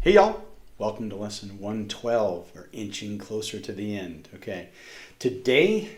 Hey y'all, welcome to lesson 112, or inching closer to the end. Okay, today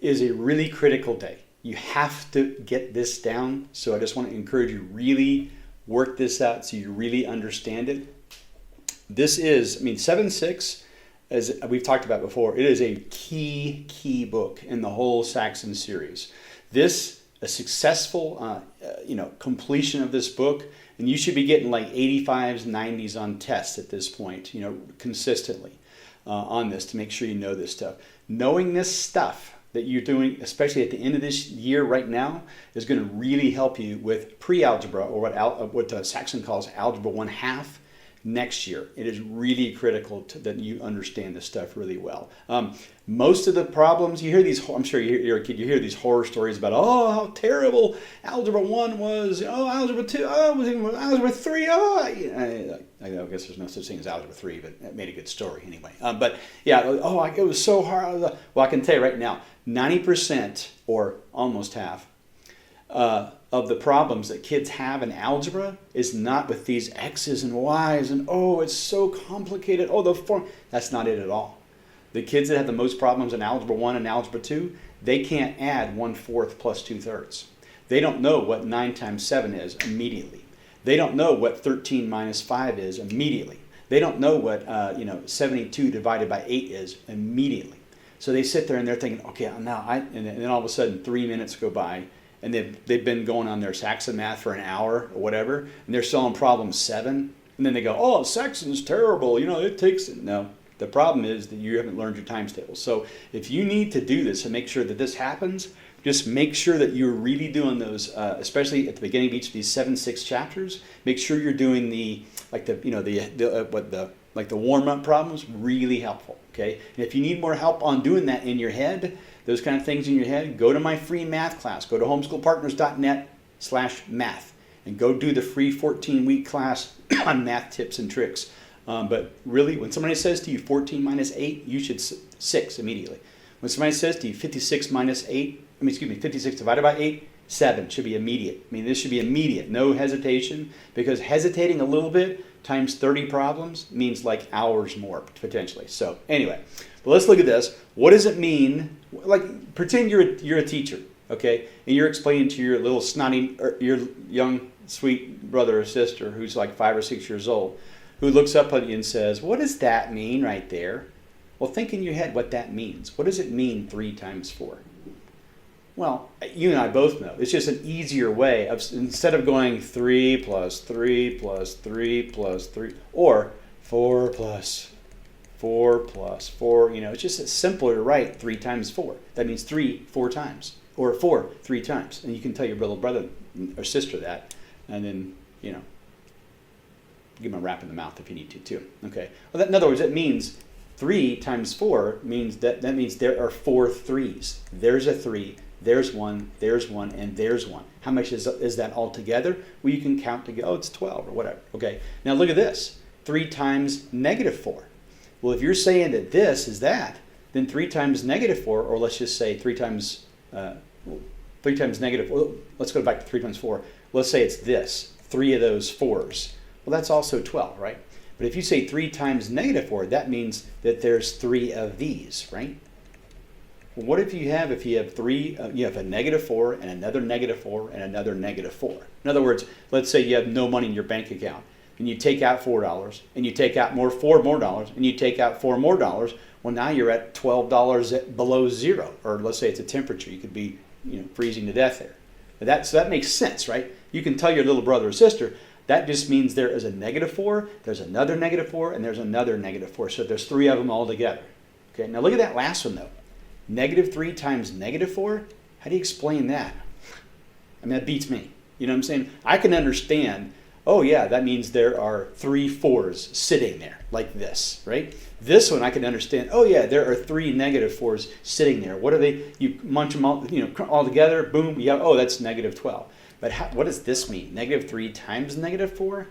is a really critical day. You have to get this down, so I just want to encourage you really work this out so you really understand it. This is, 7.6, as we've talked about before, it is a key book in the whole Saxon series. A successful completion of this book, and you should be getting like 85s, 90s on tests at this point, consistently on this, to make sure you know this stuff. Knowing this stuff that you're doing, especially at the end of this year right now, is going to really help you with pre-algebra, or what Saxon calls algebra 1/2 next year. It is really critical that you understand this stuff really well. Most of the problems you hear these, I'm sure you're a kid, you hear these horror stories about, oh, how terrible algebra 1 was, oh, algebra 2, oh, was even algebra 3, oh, I guess there's no such thing as algebra 3, but it made a good story anyway. But yeah, oh, it was so hard. Well, I can tell you right now, 90% or almost half of the problems that kids have in algebra is not with these X's and Y's and, oh, it's so complicated, oh, the form. That's not it at all. The kids that have the most problems in algebra 1 and algebra 2, they can't add 1/4 plus 2/3. They don't know what 9 times 7 is immediately. They don't know what 13 minus 5 is immediately. They don't know what 72 divided by 8 is immediately. So they sit there and they're thinking, okay, and then all of a sudden 3 minutes go by, and they've been going on their Saxon math for an hour or whatever, and they're still on problem 7, and then they go, oh, Saxon's terrible, it takes it. No, the problem is that you haven't learned your times table. So if you need to do this and make sure that this happens, just make sure that you're really doing those, especially at the beginning of each of these 7-6 chapters. Make sure you're doing the warm-up problems. Really helpful. Okay, and if you need more help on doing that in your head, those kind of things in your head, go to my free math class. Go to homeschoolpartners.net/math and go do the free 14-week class on math tips and tricks. But really, when somebody says to you 14 minus 8, you should 6 immediately. When somebody says to you 56 divided by 8, 7 should be immediate. This should be immediate, no hesitation, because hesitating a little bit times 30 problems means like hours more potentially. So anyway, but let's look at this. What does it mean? Like, pretend you're a teacher, okay, and you're explaining to your little snotty, or your young sweet brother or sister who's like 5 or 6 years old, who looks up at you and says, what does that mean right there? Well, think in your head what that means. What does it mean 3 times 4? Well, you and I both know. It's just an easier way of, instead of going 3 plus 3 plus 3 plus 3, or 4 plus 4 plus 4, it's just simpler to write 3 times 4. That means 3 4 times, or 4 3 times. And you can tell your little brother or sister that, and then, give them a rap in the mouth if you need to too. Okay. Well, in other words, that means 3 times 4 means that means there are 4 3s. There's a 3. There's 1, there's 1, and there's 1. How much is that all together? Well, you can count together. Oh, it's 12 or whatever. Okay. Now look at this. 3 times negative 4. Well, if you're saying that this is that, then 3 times negative 4, or let's just say 3 times negative. Well, let's go back to 3 times 4. Let's say it's this. 3 of those 4s. Well, that's also 12, right? But if you say 3 times negative 4, that means that there's 3 of these, right? Well, what if you have 3, you have a negative 4 and another negative 4 and another negative 4. In other words, let's say you have no money in your bank account, and you take out $4, and you take out $4 more, and you take out $4 more. Well, now you're at $12 below zero, or let's say it's a temperature. You could be, freezing to death there. So that makes sense, right? You can tell your little brother or sister, that just means there is a negative 4, there's another negative 4, and there's another negative 4. So there's 3 of them all together. Okay, now look at that last one though. Negative 3 times negative 4, how do you explain that? That beats me. You know what I'm saying? I can understand, oh yeah, that means there are 3 4s sitting there, like this, right? This one I can understand, oh yeah, there are 3 negative 4s sitting there. What are they? You munch them all, all together, boom, oh, that's negative 12. But what does this mean? Negative 3 times negative 4?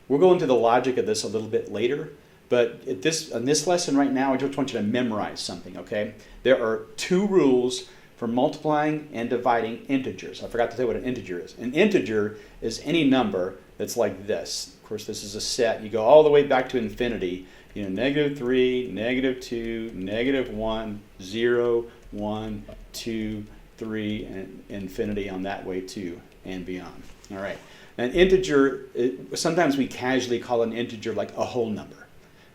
We'll go into the logic of this a little bit later. But in this lesson right now, I just want you to memorize something, okay? There are 2 rules for multiplying and dividing integers. I forgot to tell you what an integer is. An integer is any number that's like this. Of course, this is a set. You go all the way back to infinity. You know, -3, -2, -1, 0, 1, 2, 3, and infinity on that way too, and beyond. All right. An integer, sometimes we casually call an integer like a whole number,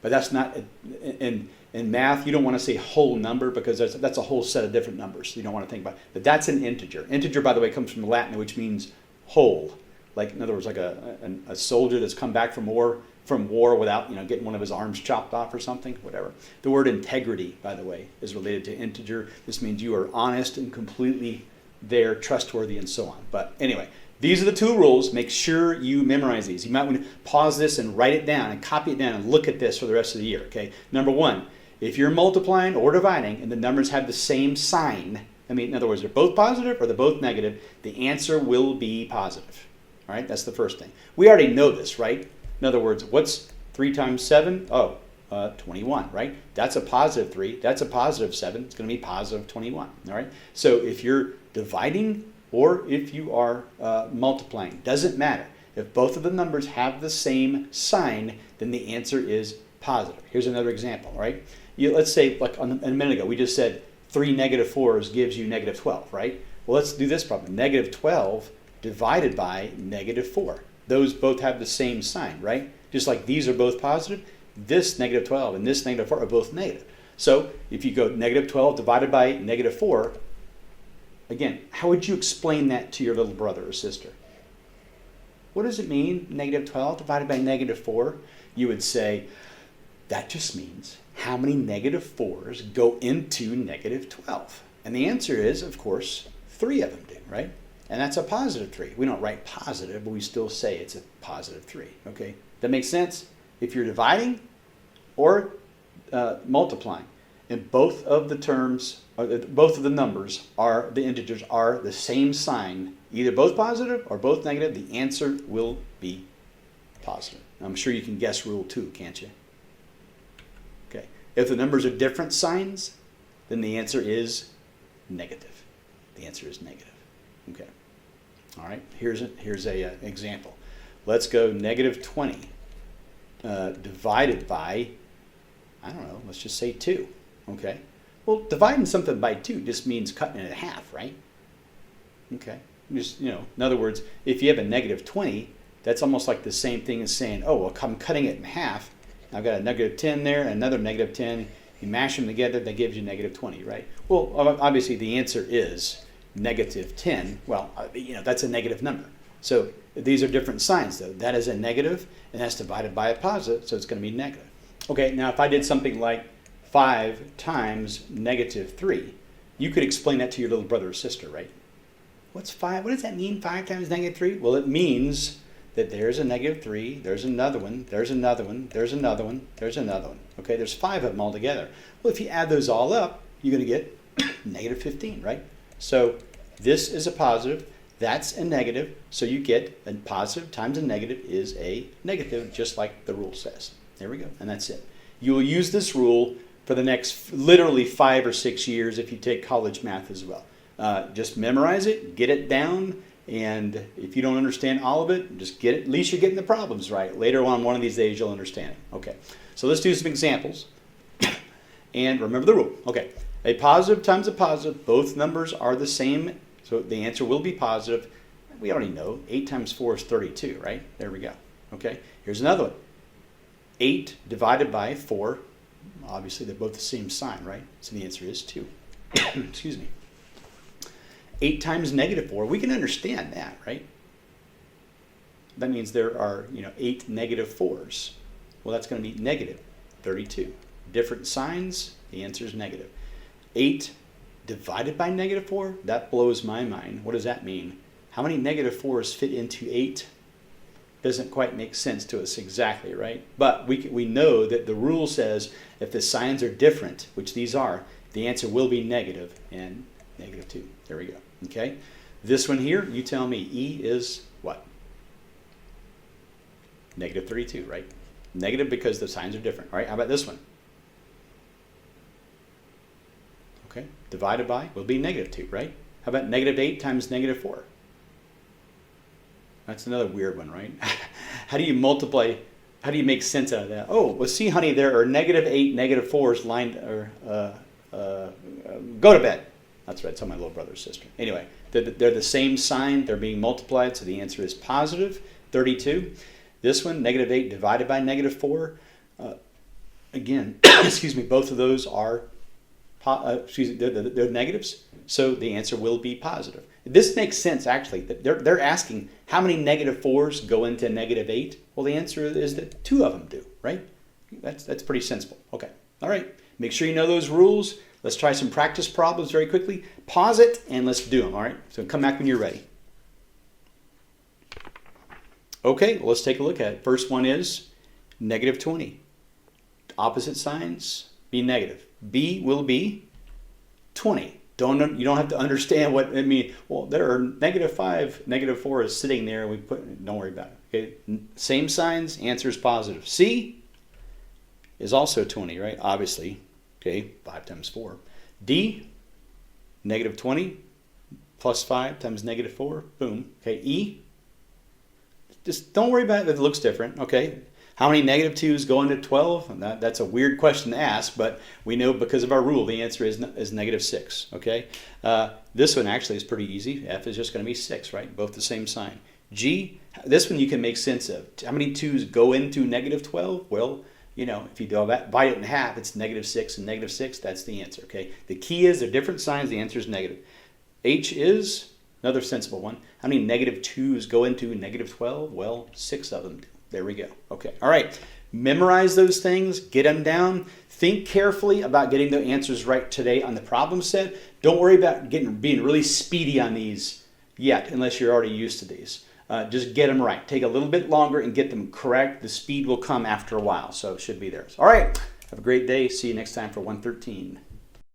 but that's not, in math, you don't want to say whole number because that's a whole set of different numbers. You don't want to think about it. But that's an integer. Integer, by the way, comes from Latin, which means whole. Like, in other words, like a soldier that's come back from war without, you know, getting one of his arms chopped off or something, whatever. The word integrity, by the way, is related to integer. This means you are honest and completely there, trustworthy, and so on. But anyway, these are the two rules. Make sure you memorize these. You might want to pause this and write it down and copy it down and look at this for the rest of the year, okay? Number one, if you're multiplying or dividing and the numbers have the same sign, I mean, in other words, they're both positive or they're both negative, the answer will be positive. All right, that's the first thing. We already know this, right? In other words, what's 3 times 7? Oh, 21, right? That's a positive 3. That's a positive 7. It's going to be positive 21, all right? So if you're dividing or if you are multiplying, doesn't matter. If both of the numbers have the same sign, then the answer is positive. Here's another example, right? Let's say, like a minute ago, we just said 3 -4s gives you -12, right? Well, let's do this problem. -12 divided by -4. Those both have the same sign, right? Just like these are both positive, this -12 and this -4 are both negative. So if you go -12 divided by -4, again, how would you explain that to your little brother or sister? What does it mean, -12 divided by -4? You would say, that just means how many -4s go into -12? And the answer is, of course, 3 of them do, right? And that's a positive 3. We don't write positive, but we still say it's a positive 3, okay? That makes sense? If you're dividing or multiplying, and both of the terms, both of the numbers are, the integers are the same sign, either both positive or both negative, the answer will be positive. I'm sure you can guess rule 2, can't you? Okay. If the numbers are different signs, then the answer is negative. The answer is negative. Okay. All right. Here's a example. Let's go -20 divided by, I don't know, let's just say 2. Okay. Well, dividing something by 2 just means cutting it in half, right? Okay. Just, you know, in other words, if you have a -20, that's almost like the same thing as saying, oh, well, I'm cutting it in half. I've got a -10 there and another -10. You mash them together, that gives you -20, right? Well, obviously the answer is -10. Well, you know, that's a negative number. So these are different signs, though. That is a negative, and that's divided by a positive, so it's going to be negative. Okay, now if I did something like 5 times -3, you could explain that to your little brother or sister, right? What's 5? What does that mean, 5 times -3? Well, it means that there's a -3, there's another one, there's another one, there's another one, there's another one. Okay, there's 5 of them altogether. Well, if you add those all up, you're going to get -15, right? So this is a positive, that's a negative, so you get a positive times a negative is a negative, just like the rule says. There we go, and that's it. You will use this rule for the next literally 5 or 6 years if you take college math as well. Just memorize it, get it down, and if you don't understand all of it, just get it. At least you're getting the problems right. Later on, one of these days, you'll understand it. Okay, so let's do some examples. And remember the rule. Okay, a positive times a positive, both numbers are the same, so the answer will be positive. We already know 8 times 4 is 32, right? There we go. Okay, here's another one. 8 divided by 4, obviously they're both the same sign, right? So the answer is 2. Excuse me. 8 times -4, we can understand that, right? That means there are, 8 -4s. Well, that's going to be -32. Different signs, the answer is negative. 8 divided by -4, that blows my mind. What does that mean? How many -4s fit into 8? Doesn't quite make sense to us exactly, right? But we know that the rule says if the signs are different, which these are, the answer will be negative and -2. There we go. Okay? This one here, you tell me, E is what? -32, right? Negative because the signs are different. All right, how about this one? Okay, divided by will be -2, right? How about -8 times -4? That's another weird one, right? How do you multiply? How do you make sense out of that? Oh, well, see, honey, there are -8, -4s lined, or go to bed. That's right. Tell my little brother or sister. Anyway, they're the same sign. They're being multiplied, so the answer is positive 32. This one, -8 divided by -4. Again, excuse me, both of those are they're negatives, so the answer will be positive. This makes sense, actually. They're asking how many -4s go into -8. Well, the answer is that 2 of them do, right? That's pretty sensible. Okay, all right. Make sure you know those rules. Let's try some practice problems very quickly. Pause it, and let's do them, all right? So come back when you're ready. Okay, well, let's take a look at it. First one is -20. Opposite signs, be negative. B will be 20. You don't have to understand what it means. Well, there are -5, -4 is sitting there. Don't worry about it. Okay, same signs. Answer is positive. C is also 20, right? Obviously. Okay, 5 times 4. D, -20 plus 5 times -4. Boom. Okay, E. Just don't worry about it. It looks different. Okay. How many -2s go into 12? That's a weird question to ask, but we know because of our rule, the answer is -6. Okay. This one actually is pretty easy. F is just going to be 6, right? Both the same sign. G, this one you can make sense of. How many 2s go into -12? Well, you know, if you divide it in half, it's -6 and -6. That's the answer. Okay. The key is they're different signs. The answer is negative. H is another sensible one. How many -2s go into -12? Well, 6 of them do. There we go. Okay. All right. Memorize those things. Get them down. Think carefully about getting the answers right today on the problem set. Don't worry about being really speedy on these yet, unless you're already used to these. Just get them right. Take a little bit longer and get them correct. The speed will come after a while, so it should be there. All right. Have a great day. See you next time for 113.